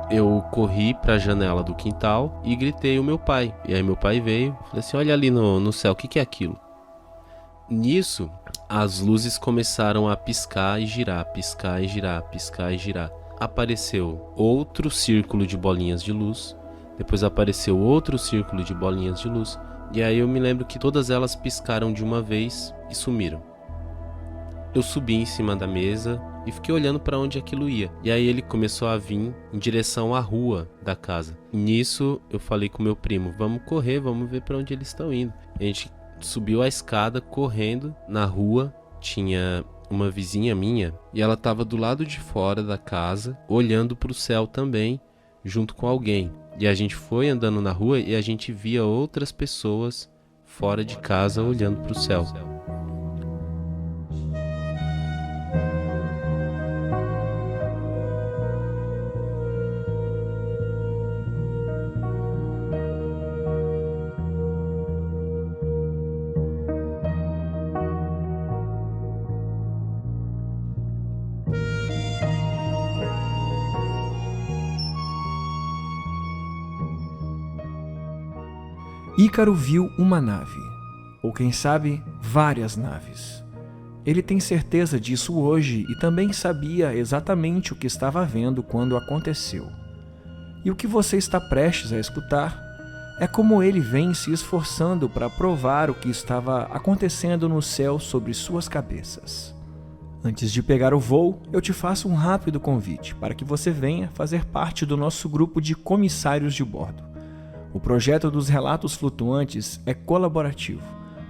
eu corri para a janela do quintal e gritei o meu pai. E aí meu pai veio, falei assim, olha ali no céu, o que é aquilo? Nisso, as luzes começaram a piscar e girar, piscar e girar, piscar e girar. Apareceu outro círculo de bolinhas de luz, depois apareceu outro círculo de bolinhas de luz, e aí eu me lembro que todas elas piscaram de uma vez e sumiram. Eu subi em cima da mesa e fiquei olhando para onde aquilo ia. E aí ele começou a vir em direção à rua da casa. Nisso eu falei com meu primo, vamos correr, vamos ver para onde eles estão indo. A gente subiu a escada correndo na rua, tinha uma vizinha minha e ela estava do lado de fora da casa, olhando para o céu também, junto com alguém. E a gente foi andando na rua e a gente via outras pessoas fora de casa olhando para o céu. Ícaro viu uma nave, ou quem sabe, várias naves. Ele tem certeza disso hoje e também sabia exatamente o que estava vendo quando aconteceu. E o que você está prestes a escutar é como ele vem se esforçando para provar o que estava acontecendo no céu sobre suas cabeças. Antes de pegar o voo, eu te faço um rápido convite para que você venha fazer parte do nosso grupo de comissários de bordo. O projeto dos relatos flutuantes é colaborativo.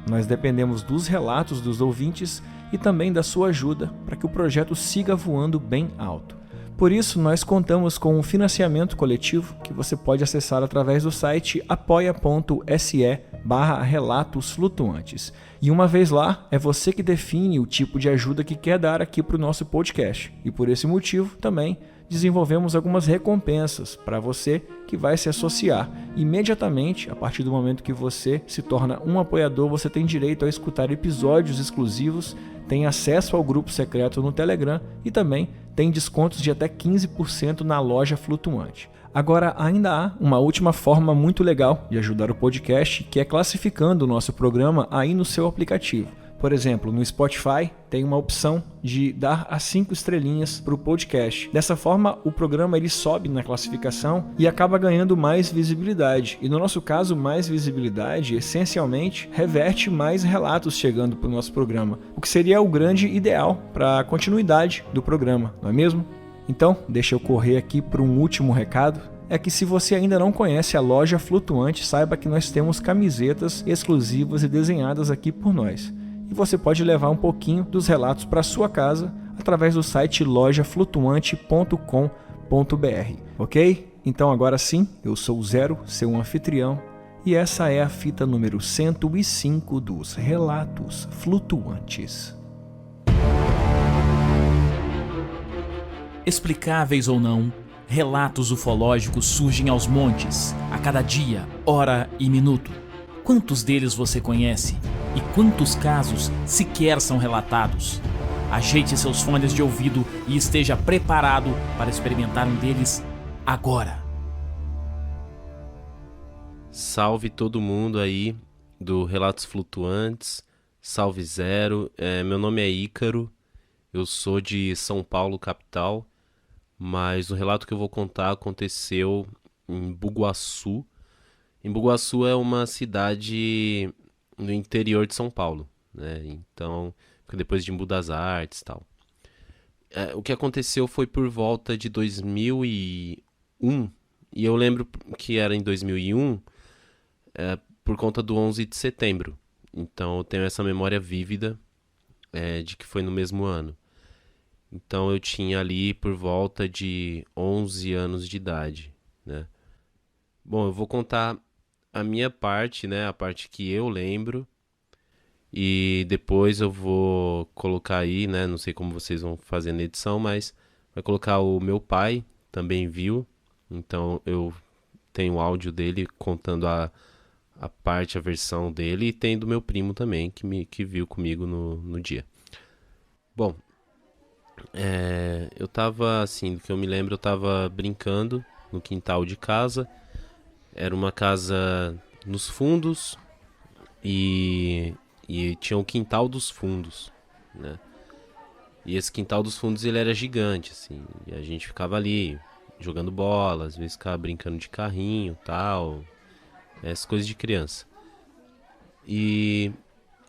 Nós dependemos dos relatos dos ouvintes e também da sua ajuda para que o projeto siga voando bem alto. Por isso, nós contamos com um financiamento coletivo que você pode acessar através do site apoia.se/relatos flutuantes. E uma vez lá, é você que define o tipo de ajuda que quer dar aqui para o nosso podcast. E por esse motivo, também, desenvolvemos algumas recompensas para você que vai se associar. Imediatamente, a partir do momento que você se torna um apoiador, você tem direito a escutar episódios exclusivos, tem acesso ao grupo secreto no Telegram e também tem descontos de até 15% na loja flutuante. Agora, ainda há uma última forma muito legal de ajudar o podcast, que é classificando o nosso programa aí no seu aplicativo. Por exemplo, no Spotify tem uma opção de dar as 5 estrelinhas para o podcast. Dessa forma, o programa ele sobe na classificação e acaba ganhando mais visibilidade. E no nosso caso, mais visibilidade, essencialmente, reverte mais relatos chegando para o nosso programa, o que seria o grande ideal para a continuidade do programa, não é mesmo? Então, deixa eu correr aqui para um último recado. É que se você ainda não conhece a loja Flutuante, saiba que nós temos camisetas exclusivas e desenhadas aqui por nós. E você pode levar um pouquinho dos relatos para sua casa através do site lojaflutuante.com.br, ok? Então agora sim, eu sou o Zero, seu anfitrião, e essa é a fita número 105 dos Relatos Flutuantes. Explicáveis ou não, relatos ufológicos surgem aos montes, a cada dia, hora e minuto. Quantos deles você conhece? E quantos casos sequer são relatados? Ajeite seus fones de ouvido e esteja preparado para experimentar um deles agora. Salve todo mundo aí do Relatos Flutuantes, salve Zero, meu nome é Ícaro, eu sou de São Paulo, capital, mas o relato que eu vou contar aconteceu em Bugaçu. Em Bugaçu é uma cidade no interior de São Paulo, né? Então, depois de Embu das Artes e tal. O que aconteceu foi por volta de 2001, e eu lembro que era em 2001 por conta do 11 de setembro. Então eu tenho essa memória vívida de que foi no mesmo ano. Então eu tinha ali por volta de 11 anos de idade, né? Bom, eu vou contar a minha parte, né? A parte que eu lembro. E depois eu vou colocar aí, né? Não sei como vocês vão fazer na edição, mas vai colocar o meu pai, também viu. Então eu tenho o áudio dele contando a versão dele. E tem do meu primo também, que viu comigo no dia. Bom, eu tava assim, do que eu me lembro, eu tava brincando no quintal de casa. Era uma casa nos fundos e tinha um quintal dos fundos, né? E esse quintal dos fundos ele era gigante, assim, e a gente ficava ali jogando bola, às vezes ficava brincando de carrinho, tal, essas coisas de criança. E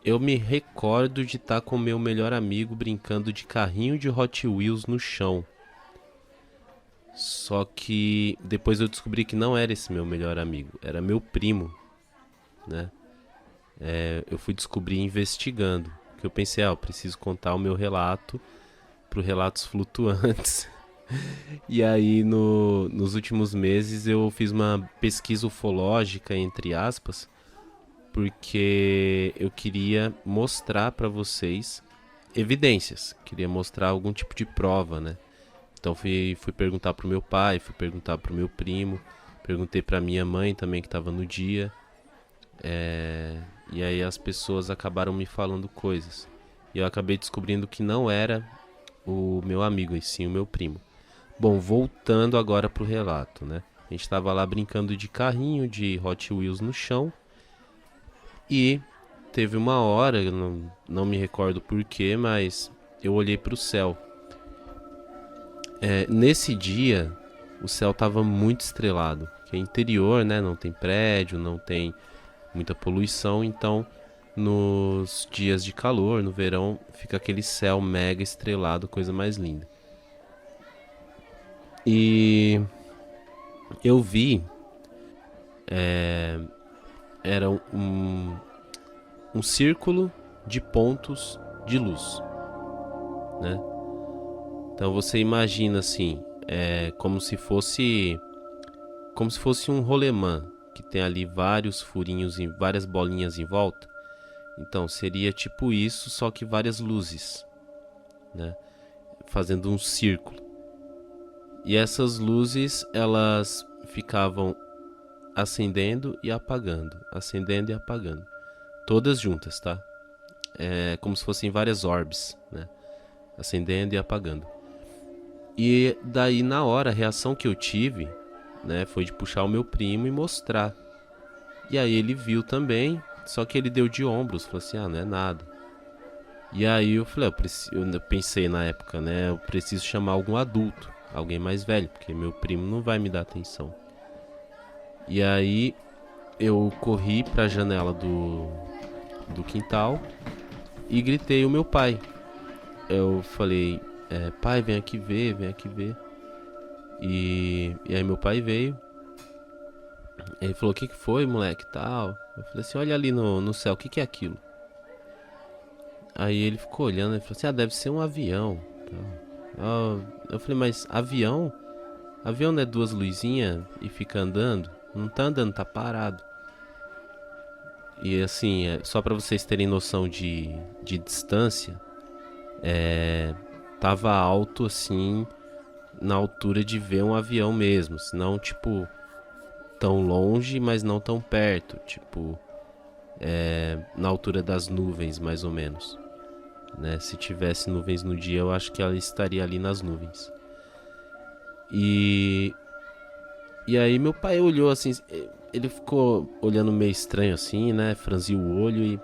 eu me recordo de estar com meu melhor amigo brincando de carrinho de Hot Wheels no chão. Só que depois eu descobri que não era esse meu melhor amigo, era meu primo, né? Eu fui descobrir investigando, que eu pensei, eu preciso contar o meu relato pro Relatos Flutuantes. E aí nos últimos meses eu fiz uma pesquisa ufológica, entre aspas, porque eu queria mostrar para vocês evidências, queria mostrar algum tipo de prova, né? Então fui perguntar pro meu pai, fui perguntar pro meu primo, perguntei pra minha mãe também que estava no dia. E aí as pessoas acabaram me falando coisas. E eu acabei descobrindo que não era o meu amigo, e sim o meu primo. Bom, voltando agora pro relato, né? A gente tava lá brincando de carrinho, de Hot Wheels no chão. E teve uma hora, eu não me recordo porquê, mas eu olhei pro céu. Nesse dia, o céu tava muito estrelado. Que é interior, né? Não tem prédio, não tem muita poluição, então nos dias de calor, no verão, fica aquele céu mega estrelado, coisa mais linda. E eu vi, era um círculo de pontos de luz, né? Então você imagina assim, como se fosse um rolemã, que tem ali vários furinhos e várias bolinhas em volta. Então seria tipo isso, só que várias luzes, né? Fazendo um círculo. E essas luzes, elas ficavam acendendo e apagando, acendendo e apagando. Todas juntas, tá? Como se fossem várias orbes, né? Acendendo e apagando. E daí na hora, a reação que eu tive, né, foi de puxar o meu primo e mostrar. E aí ele viu também, só que ele deu de ombros, falou assim, não é nada. E aí eu falei, eu pensei na época, né, eu preciso chamar algum adulto, alguém mais velho, porque meu primo não vai me dar atenção. E aí eu corri pra janela do quintal e gritei o meu pai. Eu falei, pai, vem aqui ver. E aí meu pai veio. Ele falou, o que foi, moleque, tal? Eu falei assim, olha ali no céu, o que é aquilo? Aí ele ficou olhando e falou assim, deve ser um avião, tal. Eu falei, mas avião? Avião não é duas luzinhas e fica andando? Não tá andando, tá parado. E assim, só pra vocês terem noção de distância, tava alto assim, na altura de ver um avião mesmo, senão tipo tão longe, mas não tão perto, tipo na altura das nuvens mais ou menos, né? Se tivesse nuvens no dia, eu acho que ela estaria ali nas nuvens. E aí meu pai olhou assim, ele ficou olhando meio estranho assim, né? Franziu o olho e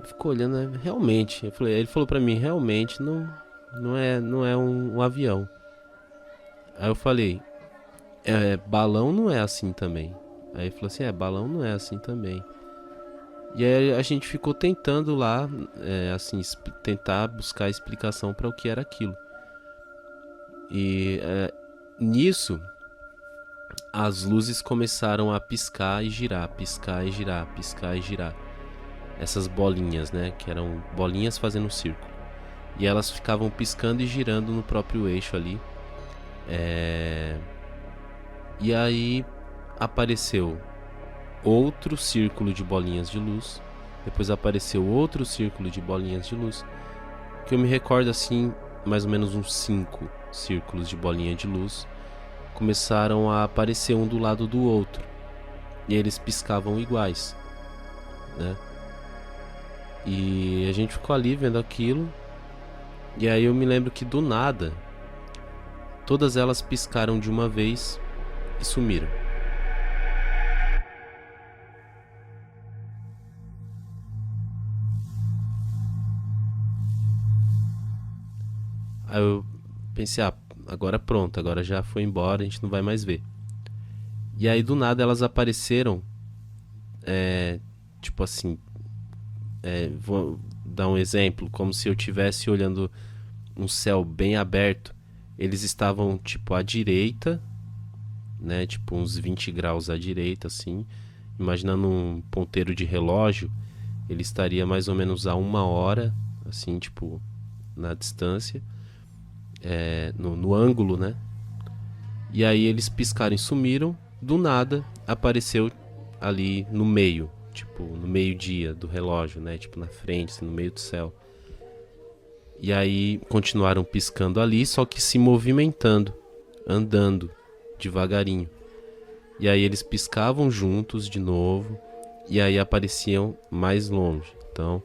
ficou olhando, realmente. Ele falou pra mim, realmente não é um avião. Aí eu falei, balão não é assim também. Aí ele falou assim, balão não é assim também. E aí a gente ficou tentando lá, assim, tentar buscar explicação para o que era aquilo. E nisso, as luzes começaram a piscar e girar, piscar e girar, piscar e girar. Essas bolinhas, né, que eram bolinhas fazendo um círculo. E elas ficavam piscando e girando no próprio eixo ali. E aí apareceu outro círculo de bolinhas de luz. Depois apareceu outro círculo de bolinhas de luz. Que eu me recordo assim, mais ou menos uns 5 círculos de bolinha de luz começaram a aparecer um do lado do outro. E eles piscavam iguais, né? E a gente ficou ali vendo aquilo. E aí eu me lembro que do nada todas elas piscaram de uma vez e sumiram. Aí eu pensei, agora pronto, agora já foi embora, a gente não vai mais ver. E aí do nada elas apareceram, tipo assim, vou dar um exemplo, como se eu estivesse olhando um céu bem aberto. Eles estavam tipo à direita, né, tipo uns 20 graus à direita, assim. Imaginando um ponteiro de relógio, ele estaria mais ou menos a 1 hora, assim, tipo, na distância. No ângulo, né? E aí eles piscaram e sumiram. Do nada apareceu ali no meio, tipo no meio-dia do relógio, né? Tipo na frente, assim, no meio do céu. E aí continuaram piscando ali, só que se movimentando, andando devagarinho. E aí eles piscavam juntos de novo, e aí apareciam mais longe. Então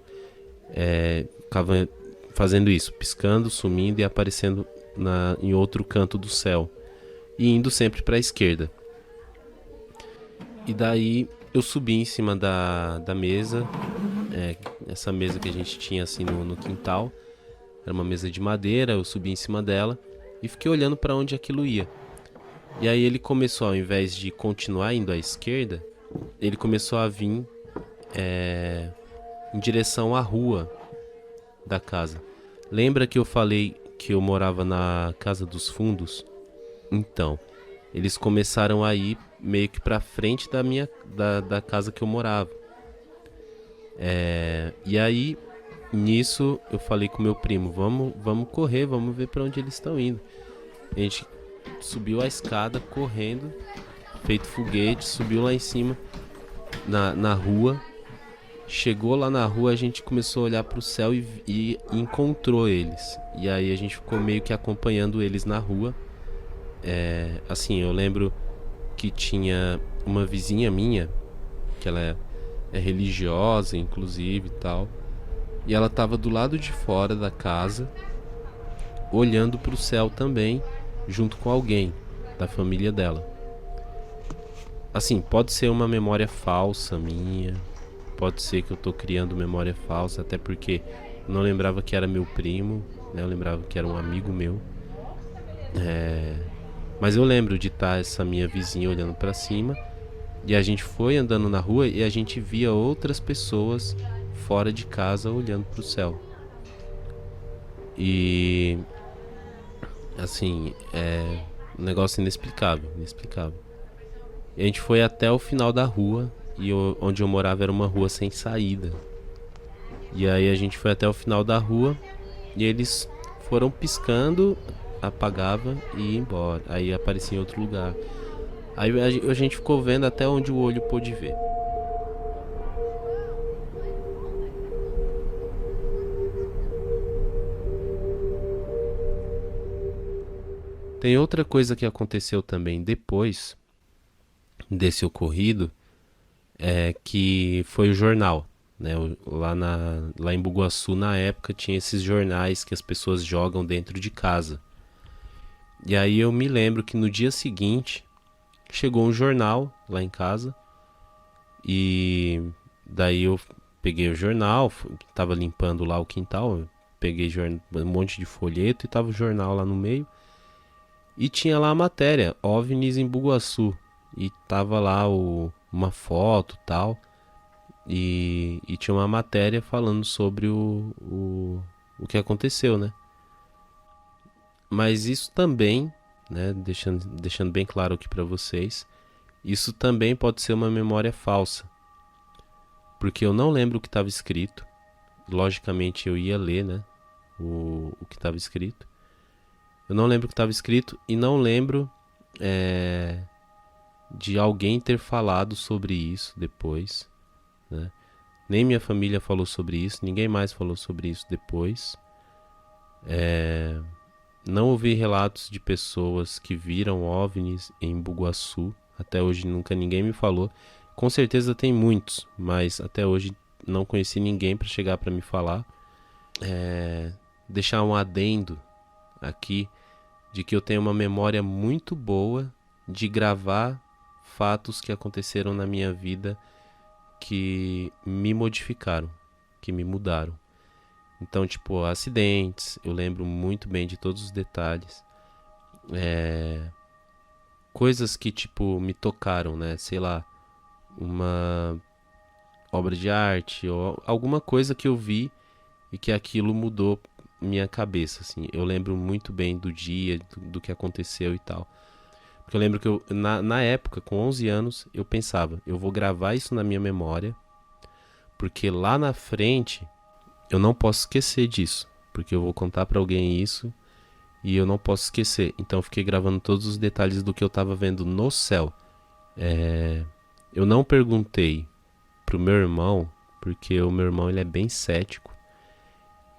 ficava fazendo isso, piscando, sumindo e aparecendo em outro canto do céu. E indo sempre para a esquerda. E daí eu subi em cima da mesa, essa mesa que a gente tinha assim no quintal. Era uma mesa de madeira, eu subi em cima dela e fiquei olhando para onde aquilo ia. E aí ele começou, ao invés de continuar indo à esquerda, ele começou a vir em direção à rua da casa. Lembra que eu falei que eu morava na Casa dos Fundos? Então, eles começaram a ir meio que pra frente da casa que eu morava. E aí, nisso, eu falei com meu primo, vamos correr, vamos ver pra onde eles estão indo. A gente subiu a escada correndo, feito foguete, subiu lá em cima, na rua. Chegou lá na rua, a gente começou a olhar pro céu e encontrou eles. E aí a gente ficou meio que acompanhando eles na rua. Assim, eu lembro que tinha uma vizinha minha, que ela é religiosa, inclusive, e tal. E ela tava do lado de fora da casa, olhando pro céu também, junto com alguém da família dela. Assim, pode ser uma memória falsa minha, pode ser que eu tô criando memória falsa, até porque eu não lembrava que era meu primo, né? Eu lembrava que era um amigo meu. Mas eu lembro de estar essa minha vizinha olhando pra cima. E a gente foi andando na rua e a gente via outras pessoas fora de casa olhando pro céu. E assim, um negócio inexplicável. E a gente foi até o final da rua. E onde eu morava era uma rua sem saída. E aí a gente foi até o final da rua e eles foram piscando, apagava e ia embora. Aí aparecia em outro lugar. Aí a gente ficou vendo até onde o olho pôde ver. Tem outra coisa que aconteceu também depois desse ocorrido, que foi o jornal, né? Lá em Bugaçu, na época, tinha esses jornais que as pessoas jogam dentro de casa. E aí eu me lembro que no dia seguinte chegou um jornal lá em casa. E daí eu peguei o jornal, tava limpando lá o quintal, eu peguei um monte de folheto e tava o jornal lá no meio. E tinha lá a matéria, OVNIs em Bugaçu. E tava lá uma foto e tal. E tinha uma matéria falando sobre o que aconteceu, né? Mas isso também, né, deixando bem claro aqui pra vocês, isso também pode ser uma memória falsa. Porque eu não lembro o que estava escrito. Logicamente eu ia ler, né, o que estava escrito. Eu não lembro o que estava escrito e não lembro de alguém ter falado sobre isso depois, né? Nem minha família falou sobre isso, ninguém mais falou sobre isso depois. Não ouvi relatos de pessoas que viram OVNIs em Bugaçu. Até hoje nunca ninguém me falou. Com certeza tem muitos, mas até hoje não conheci ninguém para chegar para me falar. Deixar um adendo aqui. de que eu tenho uma memória muito boa de gravar fatos que aconteceram na minha vida que me modificaram, que me mudaram. Então, tipo, acidentes, eu lembro muito bem de todos os detalhes. Coisas que, tipo, me tocaram, né? Sei lá, uma obra de arte ou alguma coisa que eu vi e que aquilo mudou minha cabeça, assim. Eu lembro muito bem do dia, do que aconteceu e tal. Porque eu lembro que na época, com 11 anos, eu pensava, eu vou gravar isso na minha memória, porque lá na frente eu não posso esquecer disso, porque eu vou contar pra alguém isso e eu não posso esquecer. Então eu fiquei gravando todos os detalhes do que eu tava vendo no céu. Eu não perguntei pro meu irmão, porque o meu irmão ele é bem cético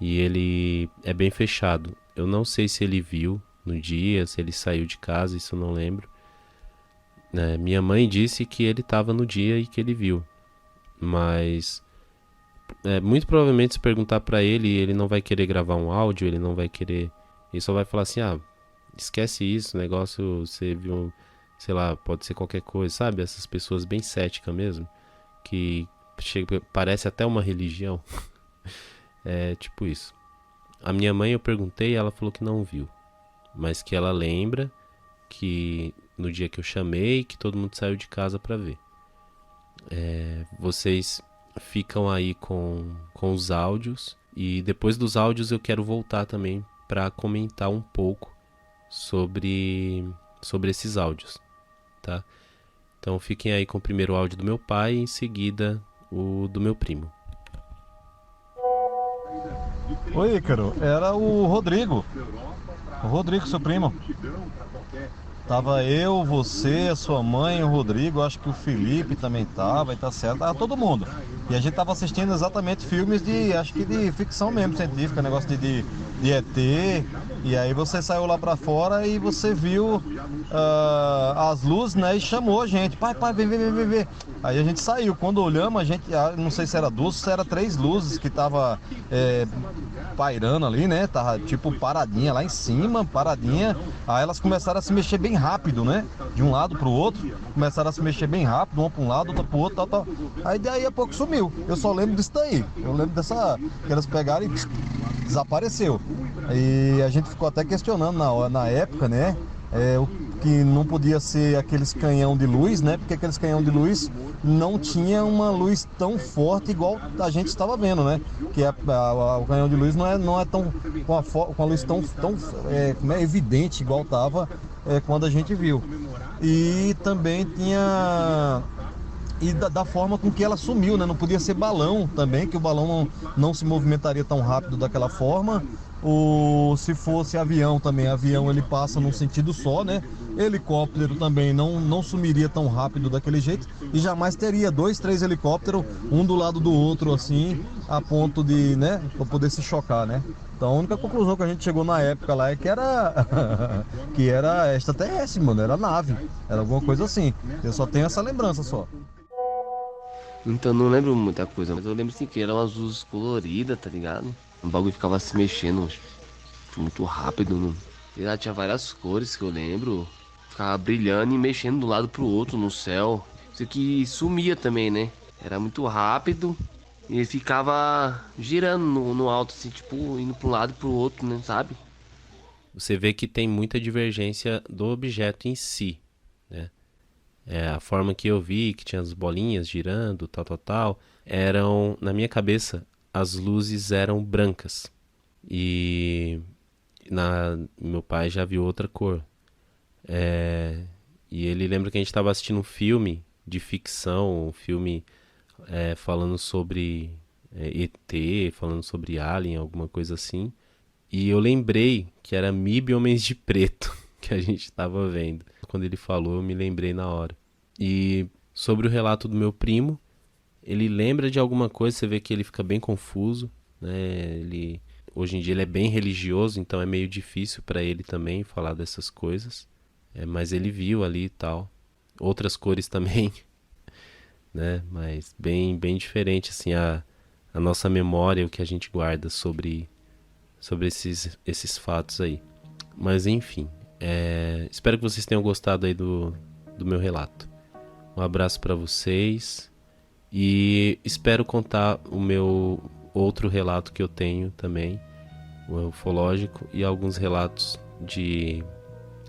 e ele é bem fechado. Eu não sei se ele viu no dia, se ele saiu de casa, isso eu não lembro. Minha mãe disse que ele estava no dia e que ele viu, mas muito provavelmente se perguntar pra ele, ele não vai querer gravar um áudio, ele não vai querer, ele só vai falar assim, esquece isso, negócio, você viu, sei lá, pode ser qualquer coisa, sabe? Essas pessoas bem céticas mesmo, que parece até uma religião. É tipo isso. A minha mãe eu perguntei e ela falou que não viu, mas que ela lembra que no dia que eu chamei, que todo mundo saiu de casa pra ver. Vocês ficam aí com os áudios e depois dos áudios eu quero voltar também pra comentar um pouco sobre esses áudios, tá? Então fiquem aí com o primeiro áudio do meu pai e em seguida o do meu primo. Oi, Ícaro, era o Rodrigo, seu primo. Tava eu, você, a sua mãe, o Rodrigo, acho que o Felipe também tava, e tá certo, tava todo mundo. E a gente tava assistindo exatamente filmes acho que de ficção mesmo, científica, negócio de ET. E aí você saiu lá pra fora e você viu as luzes, né, e chamou a gente. Pai, vem. Aí a gente saiu, quando olhamos, a gente, não sei se era duas ou se era 3 luzes que tava pairando ali, né, tava tipo paradinha lá em cima, paradinha. Aí elas começaram a se mexer bem rápido, né, de um lado pro outro, começaram a se mexer bem rápido, uma pra um lado, outra pro outro, tal. Aí daí a pouco sumiu, eu só lembro disso daí, eu lembro que elas pegaram e desapareceu. E a gente ficou até questionando na época, né, o que não podia ser aqueles canhão de luz, né, porque aqueles canhão de luz não tinha uma luz tão forte igual a gente estava vendo, né, que o canhão de luz não é tão com a luz tão evidente igual estava quando a gente viu. E também tinha da forma com que ela sumiu, né? Não podia ser balão também, que o balão não se movimentaria tão rápido daquela forma. Ou se fosse avião também, avião ele passa num sentido só, né? Helicóptero também não sumiria tão rápido daquele jeito e jamais teria 2, 3 helicópteros, um do lado do outro assim, a ponto de, né, pra poder se chocar, né? Então a única conclusão que a gente chegou na época lá é que era que era extraterrestre, mano, era nave, era alguma coisa assim. Eu só tenho essa lembrança só. Então não lembro muita coisa, mas eu lembro sim que eram umas luzes coloridas, tá ligado? O bagulho ficava se mexendo muito rápido, né? Sei lá, tinha várias cores que eu lembro. Ficava brilhando e mexendo de um lado pro outro no céu. Isso que sumia também, né? Era muito rápido e ficava girando no alto, assim, tipo, indo pra um lado e pro outro, né, sabe? Você vê que tem muita divergência do objeto em si, né? A forma que eu vi, que tinha as bolinhas girando, tal, eram, na minha cabeça, as luzes eram brancas. E meu pai já viu outra cor. E ele lembra que a gente estava assistindo um filme de ficção, um filme falando sobre ET, falando sobre Alien, alguma coisa assim. E eu lembrei que era MIB e Homens de Preto que a gente estava vendo. Quando ele falou, eu me lembrei na hora. E sobre o relato do meu primo, ele lembra de alguma coisa, você vê que ele fica bem confuso, né? Hoje em dia ele é bem religioso, então é meio difícil para ele também falar dessas coisas. Mas ele viu ali e tal. Outras cores também, né? Mas bem diferente assim a nossa memória, o que a gente guarda sobre esses fatos aí. Mas enfim, Espero que vocês tenham gostado aí do meu relato. Um abraço para vocês e espero contar o meu outro relato que eu tenho também, o ufológico, e alguns relatos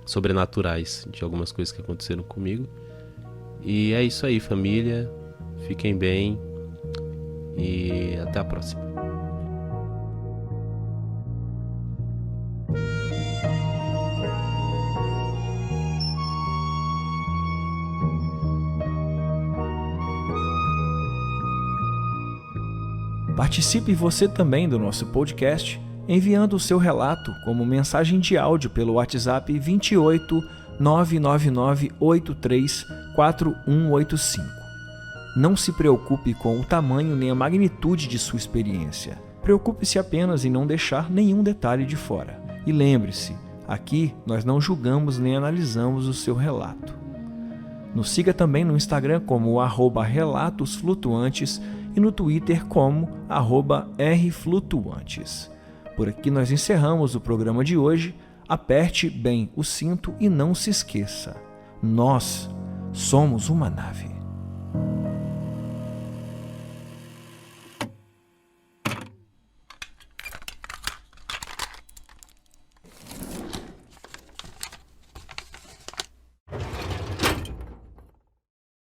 sobrenaturais de algumas coisas que aconteceram comigo. E é isso aí, família. Fiquem bem e até a próxima. Participe você também do nosso podcast, enviando o seu relato como mensagem de áudio pelo WhatsApp 28 999 83 4185. Não se preocupe com o tamanho nem a magnitude de sua experiência. Preocupe-se apenas em não deixar nenhum detalhe de fora. E lembre-se, aqui nós não julgamos nem analisamos o seu relato. Nos siga também no Instagram como @relatosflutuantes e no Twitter como @rflutuantes. Por aqui nós encerramos o programa de hoje. Aperte bem o cinto e não se esqueça: nós somos uma nave.